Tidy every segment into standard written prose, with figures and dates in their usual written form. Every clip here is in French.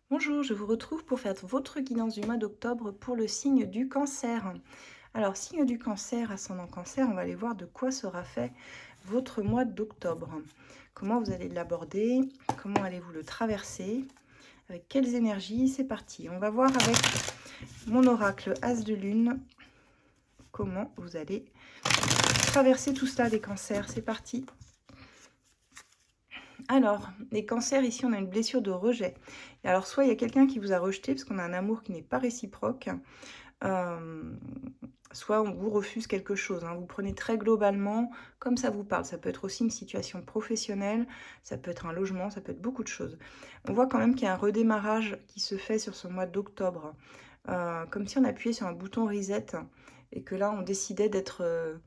Bonjour, je vous retrouve pour faire votre guidance du mois d'octobre pour le signe du cancer. Alors, signe du cancer, ascendant cancer, on va aller voir de quoi sera fait votre mois d'octobre. Comment vous allez l'aborder, comment allez-vous le traverser, avec quelles énergies, c'est parti. On va voir avec mon oracle As de Lune comment vous allez traverser tout cela des cancers. C'est parti. Alors, les cancers, ici, on a une blessure de rejet. Et alors, soit il y a quelqu'un qui vous a rejeté parce qu'on a un amour qui n'est pas réciproque, soit on vous refuse quelque chose. Vous prenez très globalement comme ça vous parle. Ça peut être aussi une situation professionnelle, ça peut être un logement, ça peut être beaucoup de choses. On voit quand même qu'il y a un redémarrage qui se fait sur ce mois d'octobre. Comme si on appuyait sur un bouton reset et que là, on décidait d'être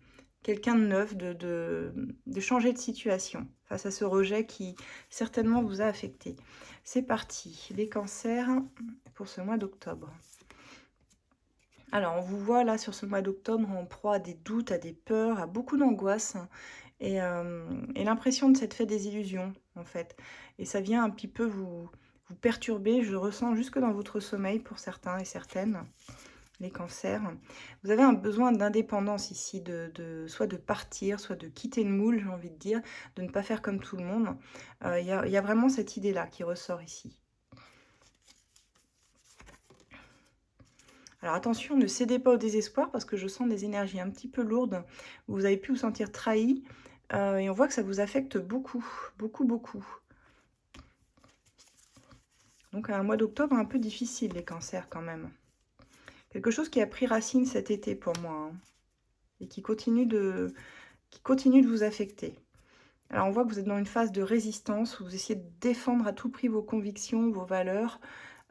quelqu'un de neuf, de changer de situation face à ce rejet qui certainement vous a affecté. C'est parti, les cancers pour ce mois d'octobre. Alors, on vous voit là sur ce mois d'octobre en proie à des doutes, à des peurs, à beaucoup d'angoisse et l'impression de s'être fait des illusions en fait. Et ça vient un petit peu vous perturber, je ressens jusque dans votre sommeil pour certains et certaines, les cancers. Vous avez un besoin d'indépendance ici, soit de partir, soit de quitter le moule, j'ai envie de dire, de ne pas faire comme tout le monde. Il y a vraiment cette idée-là qui ressort ici. Alors attention, ne cédez pas au désespoir parce que je sens des énergies un petit peu lourdes où vous avez pu vous sentir trahi et on voit que ça vous affecte beaucoup, beaucoup, beaucoup. Donc un mois d'octobre un peu difficile, les cancers quand même. Quelque chose qui a pris racine cet été pour moi et qui continue de vous affecter. Alors on voit que vous êtes dans une phase de résistance où vous essayez de défendre à tout prix vos convictions, vos valeurs.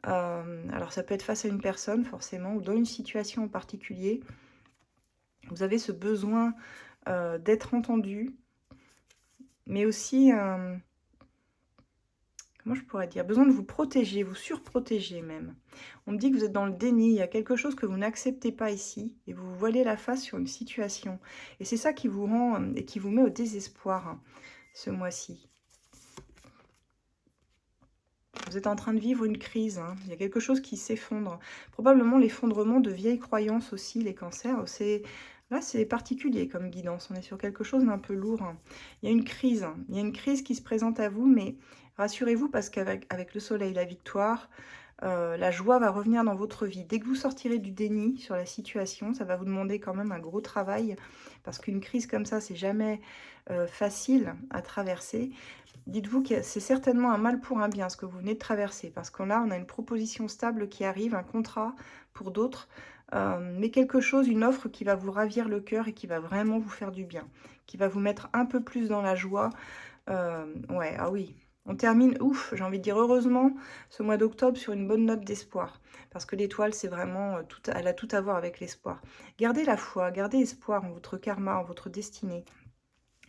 Alors ça peut être face à une personne forcément ou dans une situation en particulier. Vous avez ce besoin d'être entendu, mais aussi, comment je pourrais dire, besoin de vous protéger, vous surprotéger même. On me dit que vous êtes dans le déni, il y a quelque chose que vous n'acceptez pas ici, et vous vous voilez la face sur une situation. Et c'est ça qui vous rend et qui vous met au désespoir ce mois-ci. Vous êtes en train de vivre une crise, il y a quelque chose qui s'effondre. Probablement l'effondrement de vieilles croyances aussi, les cancers. Là, c'est particulier comme guidance, on est sur quelque chose d'un peu lourd. Il y a une crise, il y a une crise qui se présente à vous, mais rassurez-vous parce qu'avec le soleil, la victoire, la joie va revenir dans votre vie. Dès que vous sortirez du déni sur la situation, ça va vous demander quand même un gros travail, parce qu'une crise comme ça, c'est jamais facile à traverser. Dites-vous que c'est certainement un mal pour un bien, ce que vous venez de traverser, parce que là, on a une proposition stable qui arrive, un contrat pour d'autres, mais quelque chose, une offre qui va vous ravir le cœur et qui va vraiment vous faire du bien, qui va vous mettre un peu plus dans la joie. Ouais, ah oui, on termine, ouf, j'ai envie de dire heureusement, ce mois d'octobre sur une bonne note d'espoir, parce que l'étoile, c'est vraiment, elle a tout à voir avec l'espoir. Gardez la foi, gardez espoir en votre karma, en votre destinée.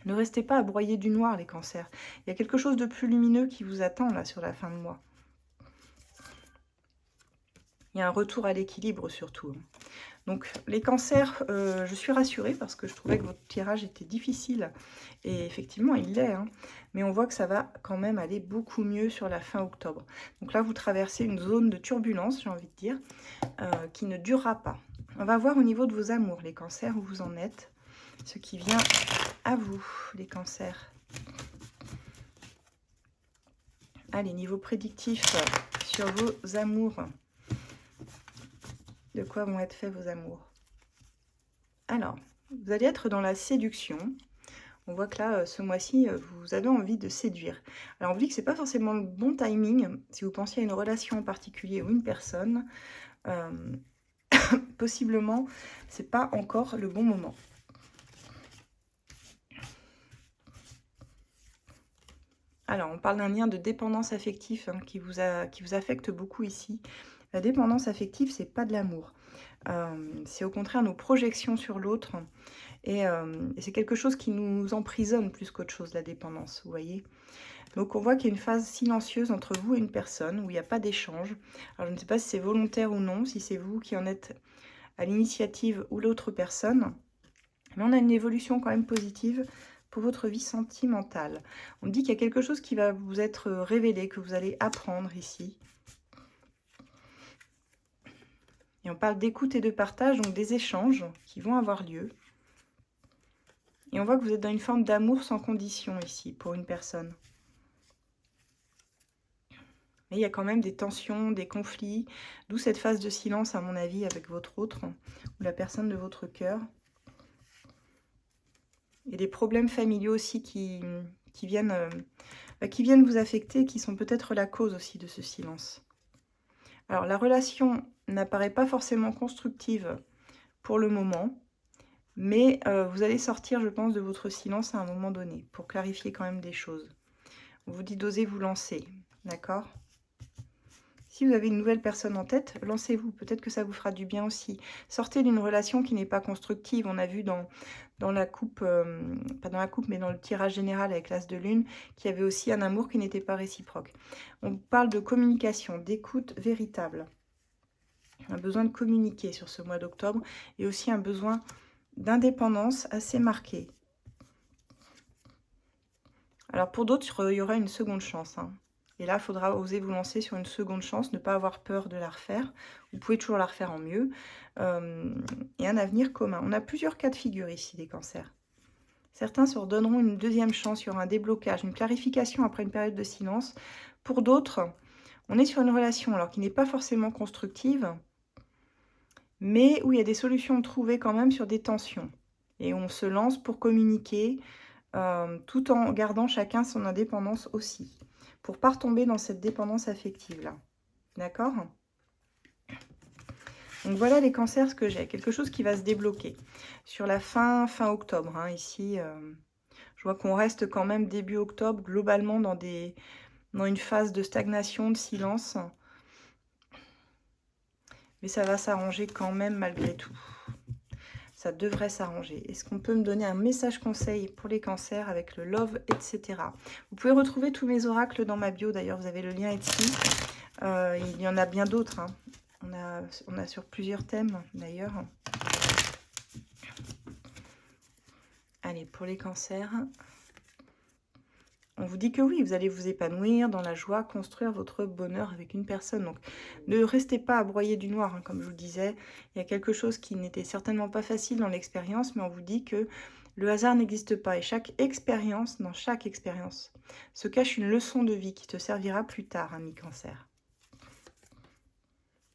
Ne restez pas à broyer du noir, les cancers. Il y a quelque chose de plus lumineux qui vous attend, là, sur la fin de mois. Il y a un retour à l'équilibre, surtout. Donc, les cancers, je suis rassurée parce que je trouvais que votre tirage était difficile. Et effectivement, il l'est. Mais on voit que ça va quand même aller beaucoup mieux sur la fin octobre. Donc là, vous traversez une zone de turbulence, j'ai envie de dire, qui ne durera pas. On va voir au niveau de vos amours, les cancers, où vous en êtes. Ce qui vient à vous, les cancers. Allez, niveau prédictif sur vos amours. De quoi vont être faits vos amours? Alors, vous allez être dans la séduction. On voit que là, ce mois-ci, vous avez envie de séduire. Alors, on vous dit que ce n'est pas forcément le bon timing. Si vous pensiez à une relation en particulier ou une personne, possiblement, ce n'est pas encore le bon moment. Alors, on parle d'un lien de dépendance affective qui vous affecte beaucoup ici. La dépendance affective, c'est pas de l'amour. C'est au contraire nos projections sur l'autre. Et c'est quelque chose qui nous emprisonne plus qu'autre chose, la dépendance, vous voyez. Donc on voit qu'il y a une phase silencieuse entre vous et une personne où il n'y a pas d'échange. Alors je ne sais pas si c'est volontaire ou non, si c'est vous qui en êtes à l'initiative ou l'autre personne. Mais on a une évolution quand même positive pour votre vie sentimentale. On dit qu'il y a quelque chose qui va vous être révélé, que vous allez apprendre ici. Et on parle d'écoute et de partage, donc des échanges qui vont avoir lieu. Et on voit que vous êtes dans une forme d'amour sans condition ici, pour une personne. Mais il y a quand même des tensions, des conflits, d'où cette phase de silence, à mon avis, avec votre autre, ou la personne de votre cœur. Et des problèmes familiaux aussi qui viennent vous affecter, qui sont peut-être la cause aussi de ce silence. Alors, la relation n'apparaît pas forcément constructive pour le moment, mais vous allez sortir, je pense, de votre silence à un moment donné, pour clarifier quand même des choses. On vous dit d'oser vous lancer, d'accord ? Si vous avez une nouvelle personne en tête, lancez-vous. Peut-être que ça vous fera du bien aussi. Sortez d'une relation qui n'est pas constructive. On a vu dans la coupe, pas dans la coupe, mais dans le tirage général avec l'As de Lune, qu'il y avait aussi un amour qui n'était pas réciproque. On parle de communication, d'écoute véritable. Un besoin de communiquer sur ce mois d'octobre et aussi un besoin d'indépendance assez marqué. Alors pour d'autres, il y aura une seconde chance, hein. Et là, il faudra oser vous lancer sur une seconde chance, ne pas avoir peur de la refaire. Vous pouvez toujours la refaire en mieux. Et un avenir commun. On a plusieurs cas de figure ici, des cancers. Certains se redonneront une deuxième chance, il y aura un déblocage, une clarification après une période de silence. Pour d'autres, on est sur une relation alors qui n'est pas forcément constructive, mais où il y a des solutions trouvées quand même sur des tensions. Et on se lance pour communiquer, tout en gardant chacun son indépendance aussi, pour ne pas retomber dans cette dépendance affective-là. D'accord ? Donc voilà les cancers, ce que j'ai. Quelque chose qui va se débloquer sur la fin octobre. Hein, ici, je vois qu'on reste quand même début octobre, globalement dans une phase de stagnation, de silence. Mais ça va s'arranger quand même malgré tout. Ça devrait s'arranger. Est-ce qu'on peut me donner un message conseil pour les cancers avec le love, etc. Vous pouvez retrouver tous mes oracles dans ma bio. D'ailleurs, vous avez le lien ici. Il y en a bien d'autres. Hein. On a sur plusieurs thèmes, d'ailleurs. Allez, pour les cancers, on vous dit que oui, vous allez vous épanouir dans la joie, construire votre bonheur avec une personne. Donc, ne restez pas à broyer du noir, hein, comme je vous le disais. Il y a quelque chose qui n'était certainement pas facile dans l'expérience, mais on vous dit que le hasard n'existe pas. Et dans chaque expérience, se cache une leçon de vie qui te servira plus tard, ami cancer.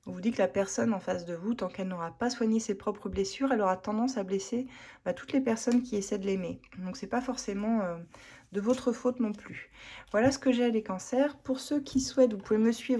On vous dit que la personne en face de vous, tant qu'elle n'aura pas soigné ses propres blessures, elle aura tendance à blesser toutes les personnes qui essaient de l'aimer. Donc, c'est pas forcément de votre faute non plus. Voilà ce que j'ai les cancers. Pour ceux qui souhaitent, vous pouvez me suivre